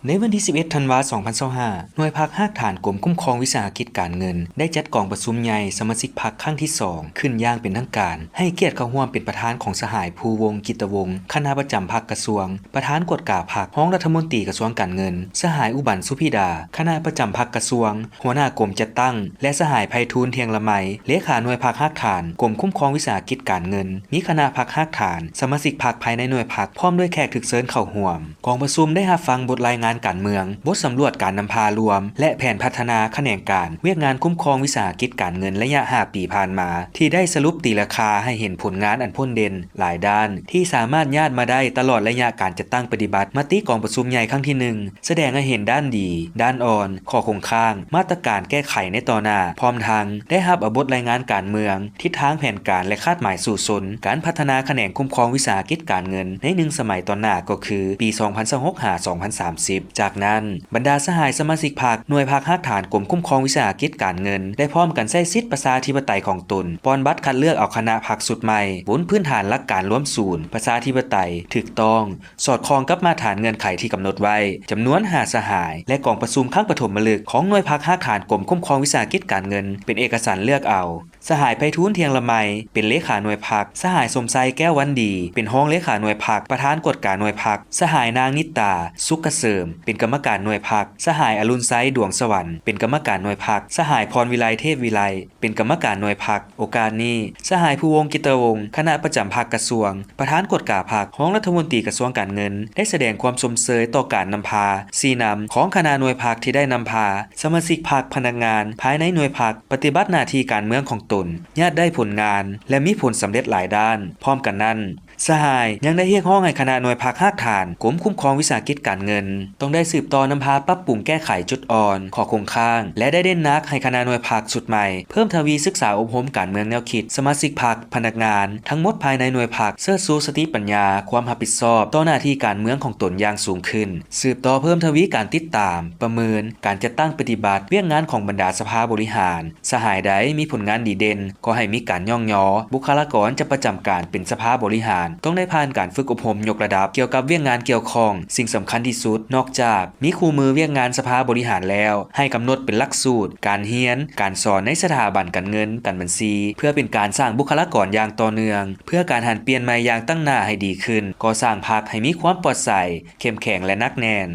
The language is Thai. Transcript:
ในวันที่ 11 ธันวาคม 2025 หน่วยภาคภาคฐานกรมคุ้มครองวิสาหกิจการเงินได้จัดกองประชุมใหญ่สมาชิกพรรคครั้งที่ 2 ขึ้นอย่างเป็นทางการให้เกียรติเข้าร่วมเป็นประธานของสหายภูวงศ์กิตวงศ์คณะประจำพรรคกระทรวงประธานกฎกาพรรคห้องรัฐมนตรีกระทรวงการเงินสหายอุบันสุพิดาคณะประจำพรรคกระทรวงหัวหน้ากรมจัดตั้งและสหายไพฑูรย์เทียงละไมเลขาหน่วยภาคภาคฐานกรมคุ้มครองวิสาหกิจการเงินมีคณะพรรคภาคฐานสมาชิกพรรคภายในหน่วยพรรคพร้อมด้วยแขกถึกเชิญเข้าร่วมกองประชุมได้รับฟังบทรายงานการเมืองบทสำรวจการนำพารวมและแผนพัฒนาแขนงการเวียกงานคุ้มครองวิสาหกิจการเงินระยะ5 ปีผ่านมาที่ได้สรุปตีราคาให้เห็นผลงานอันพ้นเด่นหลายด้านที่สามารถญาติมาได้ตลอดระยะการจัดตั้งปฏิบัติมติกองประชุมใหญ่ครั้งที่1แสดงให้เห็นด้านดีด้านอ่อนข้อคงค้างมาตรการแก้ไขในต่อหน้าพร้อมทางได้รับบทรายงานการเมืองทิศทางแผนการและคาดหมายสู่สนการพัฒนาแขนงคุ้มครองวิสาหกิจการเงินใน1สมัยต่อหน้าก็คือปี 2026-2030 จากนั้นบรรดาสหายสมาชิกพรรคหน่วยภาคภาคฐานกรมคุ้มครองวิสาหกิจการเงินได้พร้อมกันใช้สิทธิประชาธิปไตยของตนปอนบัตรคัดเลือกเอาคณะพรรคสุดใหม่บนพื้นฐานหลักการร่วมศูนย์ประชาธิปไตยถูกต้องสอดคล้องกับมาตรฐานเงื่อนไขที่กำหนดไว้จำนวน5สหายและกองประชุมครั้งปฐมฤกษ์ของหน่วยภาคภาคฐานกรมคุ้มครองวิสาหกิจการเงินเป็นเอกสารเลือกเอาสหายไพฑูรย์เทียงละไมเป็นเลขาหน่วยพรรคสหายสมไซแก้ววันดีเป็นห้องเลขาหน่วยพรรคประธานกฎการหน่วยพรรคสหายนางนิตาสุขเกษมเป็นกรรมการหน่วยพรรคสหายอรุณไซดวงสวรรค์เป็นกรรมการหน่วยพรรคสหายพรวิไลเทพวิไลเป็นกรรมการหน่วยพรรคโอกาสนี้สหายภูวงศ์กิตวงศ์คณะประจำพรรคกระทรวงประธานกฎกาพรรคห้องรัฐมนตรีกระทรวงการเงินได้แสดงความสมเสยต่อการนำพาสีนำของคณะหน่วยพรรคที่ได้นำพาสมาชิกพรรคพนักงานภายในหน่วยพรรคปฏิบัติหน้าที่การเมืองของตนญาติได้ผลงานและมีผลสำเร็จหลายด้านพร้อมกันนั้นสหายยังได้เรียกร้องให้คณะหน่วยภาคภาคฐานกรมคุ้มครองวิสาหกิจการเงินต้องได้สืบต่อนำพาปรับปรุงแก้ไขจุดอ่อนข้อคงค้างและได้เด่นนักให้คณะหน่วยภาคสุดใหม่เพิ่มทวีศึกษาอบรมการเมืองแนวคิดสมาชิกพรรคพนักงานทั้งหมดภายในหน่วยพรรคเสื้อสู้สติปัญญาความรับผิดชอบต่อหน้าที่การเมืองของตนอย่างสูงขึ้นสืบต่อเพิ่มทวีการติดตามประเมินการจัดตั้งปฏิบัติเรื่องงานของบรรดาสภาบริหารสหายใดมีผลงานดีเด่นก็ให้มีการย่องยอบุคลากรจะประจำการเป็นสภาบริหารต้องได้ผ่านการฝึกอบรมยกระดับเกี่ยวกับเรื่องงานเกี่ยวข้องสิ่งสำคัญที่สุดนอกจากมีคู่มือเรื่องงานสภาบริหารแล้วให้กำหนดเป็นหลักสูตรการเรียนการสอนในสถาบันการเงินการบัญชีเพื่อเป็นการสร้างบุคลากรอย่างต่อเนื่องเพื่อการหันเปลี่ยนใหม่อย่างตั้งหน้าให้ดีขึ้นก่อสร้างพรรคให้มีความปลอดภัยเข้มแข็งและหนักแน่น